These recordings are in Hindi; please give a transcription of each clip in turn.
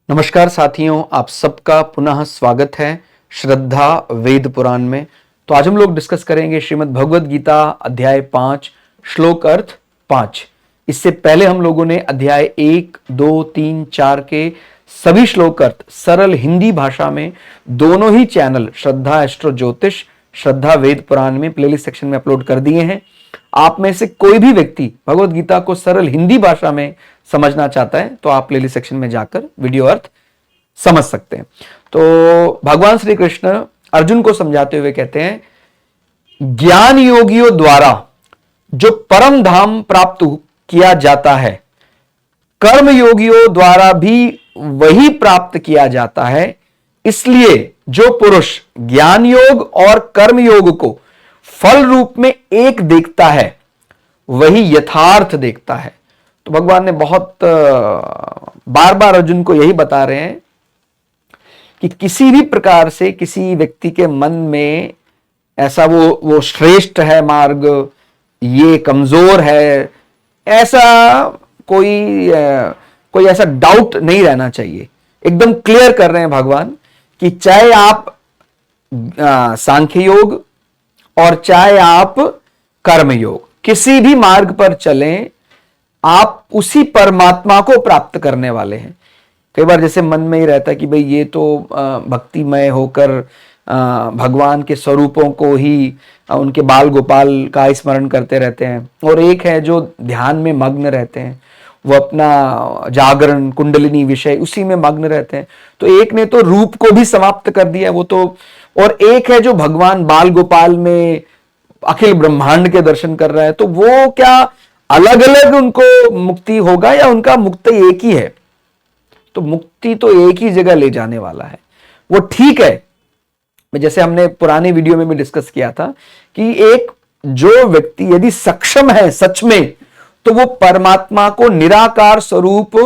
नमस्कार साथियों, आप सबका पुनः स्वागत है श्रद्धा वेद पुराण में। तो आज हम लोग डिस्कस करेंगे श्रीमद् भगवद गीता अध्याय 5 श्लोक अर्थ 5। इससे पहले हम लोगों ने अध्याय 1, 2, 3, 4 के सभी श्लोक अर्थ सरल हिंदी भाषा में दोनों ही चैनल श्रद्धा एस्ट्रो ज्योतिष, श्रद्धा वेद पुराण में प्लेलिस्ट सेक्शन में अपलोड कर दिए हैं। आप में से कोई भी व्यक्ति भगवद गीता को सरल हिंदी भाषा में समझना चाहता है तो आप प्लेलिस्ट सेक्शन में जाकर वीडियो अर्थ समझ सकते हैं। तो भगवान श्री कृष्ण अर्जुन को समझाते हुए कहते हैं, ज्ञान योगियों द्वारा जो परम धाम प्राप्त किया जाता है, कर्म योगियों द्वारा भी वही प्राप्त किया जाता है। इसलिए जो पुरुष ज्ञान योग और कर्म योग को फल रूप में एक देखता है, वही यथार्थ देखता है। तो भगवान ने बहुत बार बार अर्जुन को यही बता रहे हैं कि किसी भी प्रकार से किसी व्यक्ति के मन में ऐसा वो श्रेष्ठ है मार्ग, ये कमजोर है, ऐसा कोई ऐसा डाउट नहीं रहना चाहिए। एकदम क्लियर कर रहे हैं भगवान कि चाहे आप सांख्य योग और चाहे आप कर्म योग, किसी भी मार्ग पर चलें, आप उसी परमात्मा को प्राप्त करने वाले हैं। कई बार जैसे मन में ही रहता है कि भाई ये तो भक्तिमय होकर भगवान के स्वरूपों को ही, उनके बाल गोपाल का स्मरण करते रहते हैं, और एक है जो ध्यान में मग्न रहते हैं, वो अपना जागरण कुंडलिनी विषय उसी में मग्न रहते हैं। तो एक ने तो रूप को भी समाप्त कर दिया वो तो, और एक है जो भगवान बाल गोपाल में अखिल ब्रह्मांड के दर्शन कर रहा है। तो वो क्या अलग अलग उनको मुक्ति होगा या उनका मुक्ति एक ही है? तो मुक्ति तो एक ही जगह ले जाने वाला है। वो ठीक है, जैसे हमने पुराने वीडियो में भी डिस्कस किया था कि एक जो व्यक्ति यदि सक्षम है सच में, तो वो परमात्मा को निराकार स्वरूप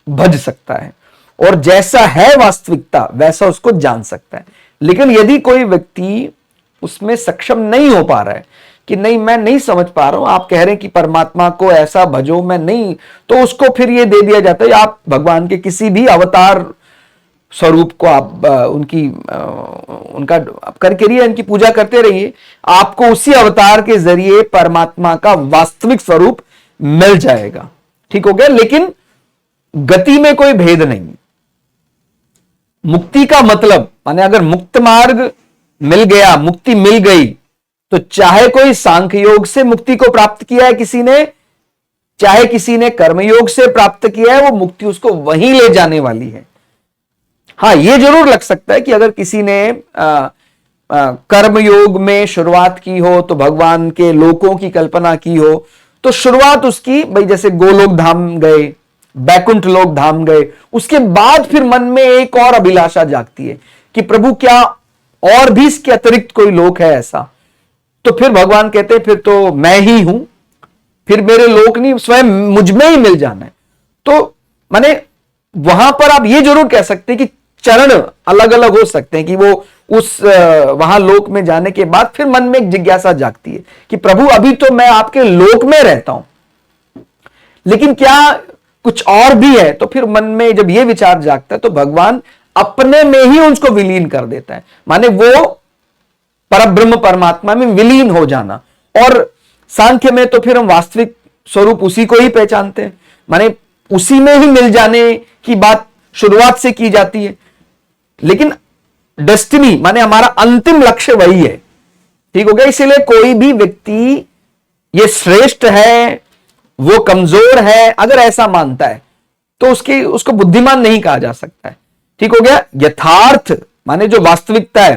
भज सकता है और जैसा है वास्तविकता वैसा उसको जान सकता है। लेकिन यदि कोई व्यक्ति उसमें सक्षम नहीं हो पा रहा है कि नहीं, मैं नहीं समझ पा रहा हूं, आप कह रहे हैं कि परमात्मा को ऐसा भजो, मैं नहीं, तो उसको फिर ये दे दिया जाता है आप भगवान के किसी भी अवतार स्वरूप को आप उनका करके रहिए, इनकी पूजा करते रहिए, आपको उसी अवतार के जरिए परमात्मा का वास्तविक स्वरूप मिल जाएगा। ठीक हो गया। लेकिन गति में कोई भेद नहीं। मुक्ति का मतलब माने अगर मुक्त मार्ग मिल गया, मुक्ति मिल गई, तो चाहे कोई सांख्य योग से मुक्ति को प्राप्त किया है किसी ने, चाहे किसी ने कर्मयोग से प्राप्त किया है, वो मुक्ति उसको वहीं ले जाने वाली है। हां, यह जरूर लग सकता है कि अगर किसी ने कर्मयोग में शुरुआत की हो, तो भगवान के लोकों की कल्पना की हो, तो शुरुआत उसकी भाई जैसे गोलोक धाम गए, बैकुंठ लोक धाम गए, उसके बाद फिर मन में एक और अभिलाषा जागती है कि प्रभु क्या और भी इसके अतिरिक्त कोई लोक है ऐसा? तो फिर भगवान कहते हैं फिर तो मैं ही हूं, फिर मेरे लोक नहीं, स्वयं मुझ में ही मिल जाना है। तो माने वहां पर आप ये जरूर कह सकते हैं कि चरण अलग अलग हो सकते हैं कि वो उस वहां लोक में जाने के बाद फिर मन में एक जिज्ञासा जागती है कि प्रभु अभी तो मैं आपके लोक में रहता हूं, लेकिन क्या कुछ और भी है? तो फिर मन में जब ये विचार जागता है तो भगवान अपने में ही उसको विलीन कर देता है। माने वो परब्रह्म परमात्मा में विलीन हो जाना। और सांख्य में तो फिर हम वास्तविक स्वरूप उसी को ही पहचानते हैं, माने उसी में ही मिल जाने की बात शुरुआत से की जाती है। लेकिन डेस्टिनी माने हमारा अंतिम लक्ष्य वही है। ठीक हो गया। इसीलिए कोई भी व्यक्ति ये श्रेष्ठ है, वो कमजोर है, अगर ऐसा मानता है तो उसको बुद्धिमान नहीं कहा जा सकता है। ठीक हो गया। यथार्थ माने जो वास्तविकता है,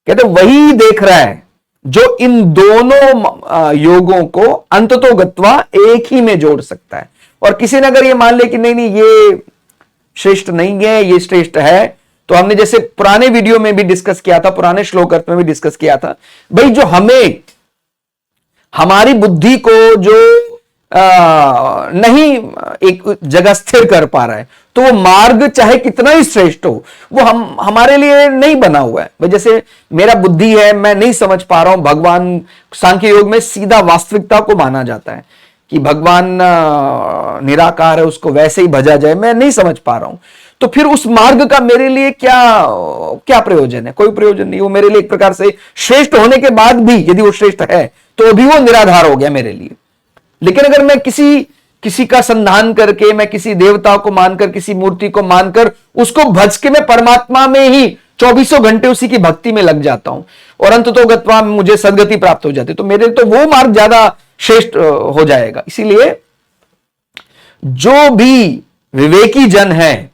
कहते वही देख रहा है जो इन दोनों योगों को अंततो गत्वा एक ही में जोड़ सकता है। और किसी ने अगर ये मान ले कि नहीं नहीं ये श्रेष्ठ नहीं है, ये श्रेष्ठ है, तो हमने जैसे पुराने वीडियो में भी डिस्कस किया था, पुराने श्लोक अर्थ में भी डिस्कस किया था, भाई जो हमें हमारी बुद्धि को जो नहीं एक जगह स्थिर कर पा रहा है, तो वो मार्ग चाहे कितना ही श्रेष्ठ हो, वो हमारे लिए नहीं बना हुआ है। जैसे मेरा बुद्धि है, मैं नहीं समझ पा रहा हूं, भगवान सांख्य योग में सीधा वास्तविकता को माना जाता है कि भगवान निराकार है, उसको वैसे ही भजा जाए, मैं नहीं समझ पा रहा हूं, तो फिर उस मार्ग का मेरे लिए क्या क्या प्रयोजन है? कोई प्रयोजन नहीं। वो मेरे लिए एक प्रकार से श्रेष्ठ होने के बाद भी, यदि वो श्रेष्ठ है तो भी वो निराधार हो गया मेरे लिए। लेकिन अगर मैं किसी का संधान करके, मैं किसी देवता को मानकर, किसी मूर्ति को मानकर उसको भज के मैं परमात्मा में ही 24 घंटे उसी की भक्ति में लग जाता हूं और अंततो गत्वा मुझे सदगति प्राप्त हो जाती है, तो मेरे तो वो मार्ग ज्यादा श्रेष्ठ हो जाएगा। इसीलिए जो भी विवेकी जन है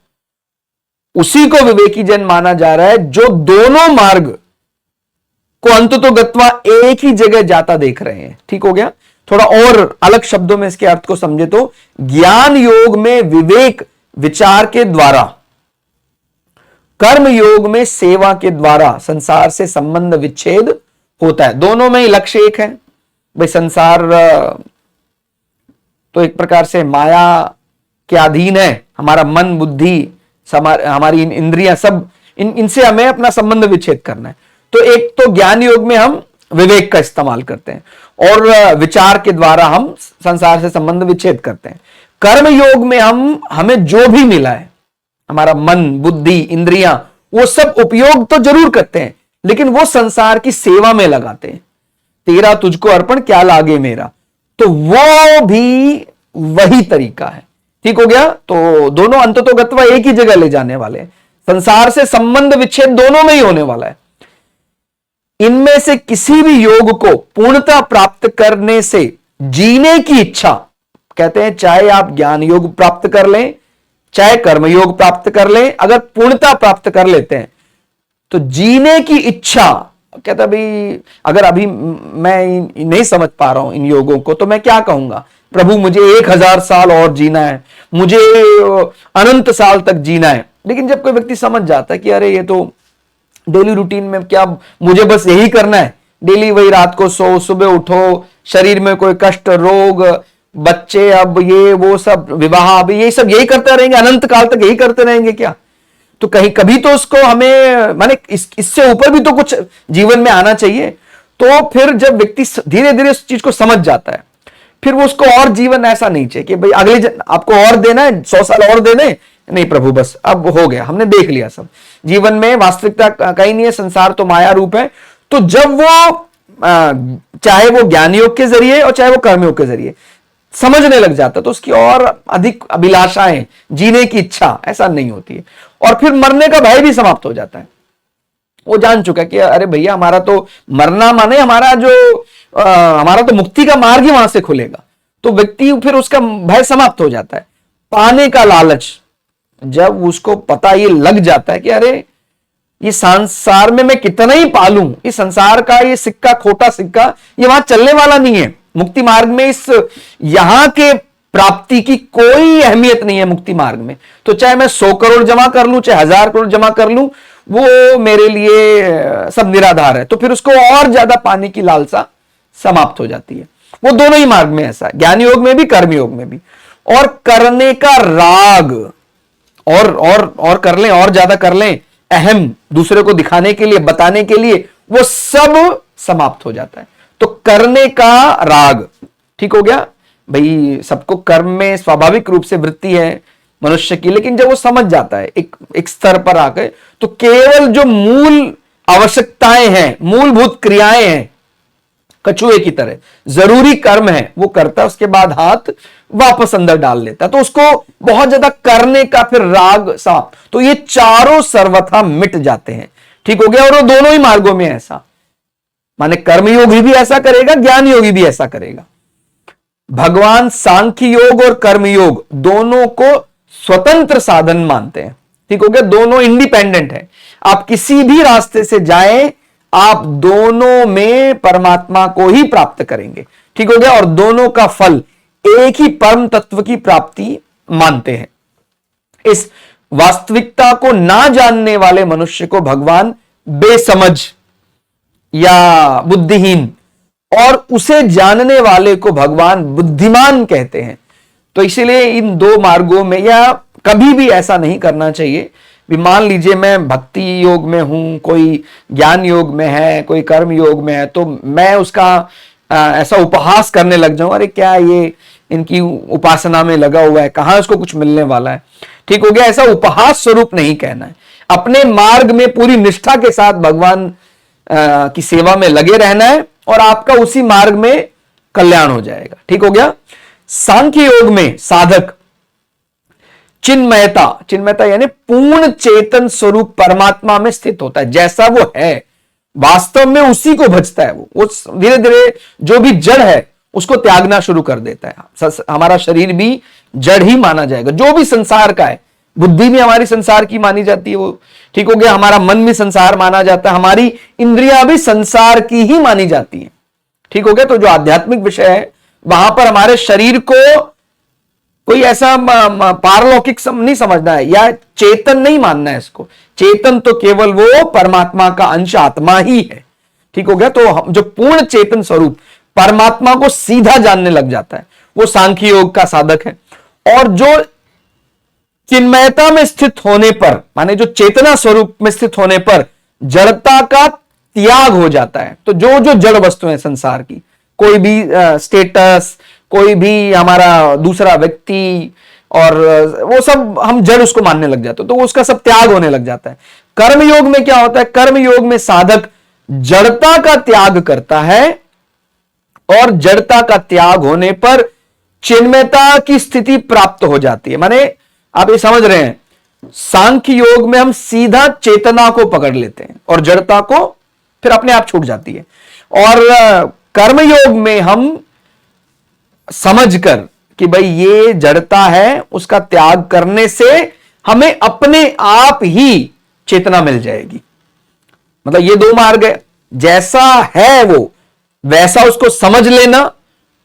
उसी को विवेकी जन माना जा रहा है, जो दोनों मार्ग को अंततो गत्वा एक ही जगह जाता देख रहे हैं। ठीक हो गया? थोड़ा और अलग शब्दों में इसके अर्थ को समझे तो, ज्ञान योग में विवेक विचार के द्वारा, कर्म योग में सेवा के द्वारा संसार से संबंध विच्छेद होता है। दोनों में ही लक्ष्य एक है भाई। संसार तो एक प्रकार से माया के अधीन है, हमारा मन बुद्धि हमारी इंद्रियां सब इनसे हमें अपना संबंध विच्छेद करना है। तो एक तो ज्ञान योग में हम विवेक का इस्तेमाल करते हैं और विचार के द्वारा हम संसार से संबंध विच्छेद करते हैं। कर्म योग में हमें जो भी मिला है, हमारा मन बुद्धि इंद्रियां, वो सब उपयोग तो जरूर करते हैं, लेकिन वो संसार की सेवा में लगाते हैं। तेरा तुझको अर्पण क्या लागे मेरा, तो वो भी वही तरीका है। ठीक हो गया? तो दोनों अंततो गत्वा एक ही जगह ले जाने वाले हैं। संसार से संबंध विच्छेद दोनों में ही होने वाला है। इनमें से किसी भी योग को पूर्णता प्राप्त करने से जीने की इच्छा, कहते हैं चाहे आप ज्ञान योग प्राप्त कर लें चाहे कर्म योग प्राप्त कर लें, अगर पूर्णता प्राप्त कर लेते हैं तो जीने की इच्छा, कहता भाई अगर अभी मैं नहीं समझ पा रहा हूं इन योगों को तो मैं क्या कहूंगा, प्रभु मुझे 1000 साल और जीना है, मुझे अनंत साल तक जीना है। लेकिन जब कोई व्यक्ति समझ जाता है कि अरे ये तो डेली रूटीन में क्या मुझे बस यही करना है, डेली वही रात को सो सुबह उठो, शरीर में कोई कष्ट रोग बच्चे अब ये वो सब विवाह अब ये सब यही करते रहेंगे, अनंत काल तक यही करते रहेंगे क्या? तो कहीं कभी तो उसको हमें माने इससे ऊपर भी तो कुछ जीवन में आना चाहिए। तो फिर जब व्यक्ति धीरे धीरे उस चीज को समझ जाता है, फिर वो उसको और जीवन ऐसा नहीं चाहिए कि भाई अगले आपको और देना है, 100 साल और देने, नहीं प्रभु बस अब हो गया, हमने देख लिया सब। जीवन में वास्तविकता कहीं नहीं है, संसार तो माया रूप है। तो जब वो चाहे वो ज्ञान योग के जरिए और चाहे वो कर्म योग के जरिए समझने लग जाता, तो उसकी और अधिक अभिलाषाएं, जीने की इच्छा ऐसा नहीं होती है, और फिर मरने का भय भी समाप्त हो जाता है। वो जान चुका कि अरे भैया हमारा तो मरना माने हमारा तो मुक्ति का मार्ग ही वहां से खुलेगा। तो व्यक्ति फिर उसका भय समाप्त हो जाता है। पाने का लालच, जब उसको पता ये लग जाता है कि अरे ये संसार में मैं कितना ही पालूं, इस संसार का ये सिक्का, खोटा सिक्का, ये वहां चलने वाला नहीं है। मुक्ति मार्ग में इस यहां के प्राप्ति की कोई अहमियत नहीं है। मुक्ति मार्ग में तो चाहे मैं 100 करोड़ जमा कर लूं, चाहे 1000 करोड़ जमा कर लूं, वो मेरे लिए सब निराधार है। तो फिर उसको और ज्यादा पाने की लालसा समाप्त हो जाती है। वो दोनों ही मार्ग में ऐसा है, ज्ञान योग में भी कर्म योग में भी। और करने का राग, और कर लें, और ज्यादा कर लें, अहम, दूसरे को दिखाने के लिए, बताने के लिए, वो सब समाप्त हो जाता है। तो करने का राग, ठीक हो गया भाई। सबको कर्म में स्वाभाविक रूप से वृत्ति है मनुष्य की, लेकिन जब वो समझ जाता है एक स्तर पर आकर, तो केवल जो मूल आवश्यकताएं हैं, मूलभूत क्रियाएं हैं, कछुए की तरह जरूरी कर्म है वो करता है, उसके बाद हाथ वापस अंदर डाल लेता है। तो उसको बहुत ज्यादा करने का फिर राग साफ, तो ये चारों सर्वथा मिट जाते हैं। ठीक हो गया? और वो दोनों ही मार्गों में ऐसा, माने कर्मयोगी भी ऐसा करेगा, ज्ञान योगी भी ऐसा करेगा। भगवान सांख्य योग और कर्म योग दोनों को स्वतंत्र साधन मानते हैं। ठीक हो गया? दोनों इंडिपेंडेंट है। आप किसी भी रास्ते से जाएं, आप दोनों में परमात्मा को ही प्राप्त करेंगे। ठीक हो गया? और दोनों का फल एक ही परम तत्व की प्राप्ति मानते हैं। इस वास्तविकता को ना जानने वाले मनुष्य को भगवान बेसमझ या बुद्धिहीन, और उसे जानने वाले को भगवान बुद्धिमान कहते हैं। तो इसीलिए इन दो मार्गों में, या कभी भी ऐसा नहीं करना चाहिए भी मान लीजिए मैं भक्ति योग में हूं, कोई ज्ञान योग में है, कोई कर्म योग में है, तो मैं उसका ऐसा उपहास करने लग जाऊं, अरे क्या ये इनकी उपासना में लगा हुआ है, कहां उसको कुछ मिलने वाला है। ठीक हो गया। ऐसा उपहास स्वरूप नहीं कहना है, अपने मार्ग में पूरी निष्ठा के साथ भगवान की सेवा में लगे रहना है और आपका उसी मार्ग में कल्याण हो जाएगा। ठीक हो गया। सांख्य योग में साधक चिन्मयता, चिन्मयता यानी पूर्ण चेतन स्वरूप परमात्मा में स्थित होता है, जैसा वो है वास्तव में उसी को भजता है। वो धीरे धीरे जो भी जड़ है उसको त्यागना शुरू कर देता है। हमारा शरीर भी जड़ ही माना जाएगा, जो भी संसार का है। बुद्धि भी हमारी संसार की मानी जाती है वो। ठीक हो गया। हमारा मन भी संसार माना जाता है, हमारी इंद्रियां भी संसार की ही मानी जाती हैं। ठीक हो गया। तो जो आध्यात्मिक विषय है वहां पर हमारे शरीर को कोई ऐसा पारलौकिक नहीं समझना है या चेतन नहीं मानना है इसको। चेतन तो केवल वो परमात्मा का अंश आत्मा ही है। ठीक हो गया। तो हम जो पूर्ण चेतन स्वरूप परमात्मा को सीधा जानने लग जाता है वो सांख्य योग का साधक है। और जो चिन्मयता में स्थित होने पर, माने जो चेतना स्वरूप में स्थित होने पर जड़ता का त्याग हो जाता है। तो जो जो जड़ वस्तुएं संसार की, कोई भी स्टेटस, कोई भी हमारा दूसरा व्यक्ति और वो सब हम जड़ उसको मानने लग जाते हैं, तो उसका सब त्याग होने लग जाता है। कर्म योग में क्या होता है? कर्म योग में साधक जड़ता का त्याग करता है और जड़ता का त्याग होने पर चिन्मयता की स्थिति प्राप्त हो जाती है। माने आप ये समझ रहे हैं, सांख्य योग में हम सीधा चेतना को पकड़ लेते हैं और जड़ता को फिर अपने आप छूट जाती है। और कर्म योग में हम समझकर कि भाई ये जड़ता है, उसका त्याग करने से हमें अपने आप ही चेतना मिल जाएगी। मतलब ये दो मार्ग है, जैसा है वो वैसा उसको समझ लेना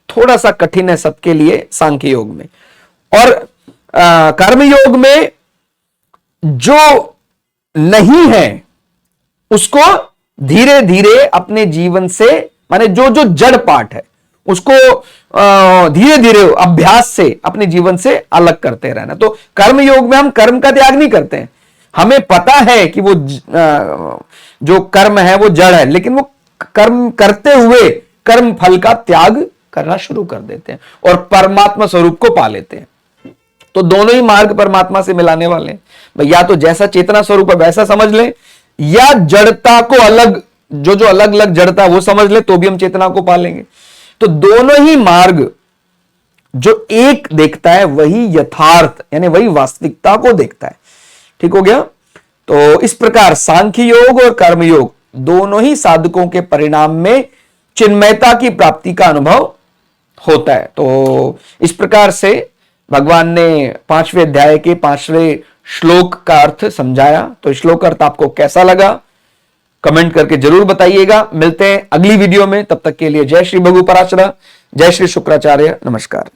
थोड़ा सा कठिन है सबके लिए सांख्य योग में। और कर्म योग में जो नहीं है उसको धीरे धीरे अपने जीवन से, माने जो जो जड़ पार्ट है उसको धीरे धीरे अभ्यास से अपने जीवन से अलग करते रहना। तो कर्म योग में हम कर्म का त्याग नहीं करते हैं, हमें पता है कि वो जो कर्म है वो जड़ है, लेकिन वो कर्म करते हुए कर्म फल का त्याग करना शुरू कर देते हैं और परमात्मा स्वरूप को पा लेते हैं। तो दोनों ही मार्ग परमात्मा से मिलाने वाले हैं। या तो जैसा चेतना स्वरूप है वैसा समझ ले, या जड़ता को अलग, जो जो अलग अलग जड़ता वो समझ ले, तो भी हम चेतना को पा लेंगे। तो दोनों ही मार्ग जो एक देखता है वही यथार्थ यानी वही वास्तविकता को देखता है। ठीक हो गया। तो इस प्रकार सांख्य योग और कर्म योग दोनों ही साधकों के परिणाम में चिन्मयता की प्राप्ति का अनुभव होता है। तो इस प्रकार से भगवान ने 5वें अध्याय के 5वें श्लोक का अर्थ समझाया। तो श्लोक अर्थ आपको कैसा लगा कमेंट करके जरूर बताइएगा। मिलते हैं अगली वीडियो में, तब तक के लिए जय श्री भगु पराशरा, जय श्री शुक्राचार्य, नमस्कार।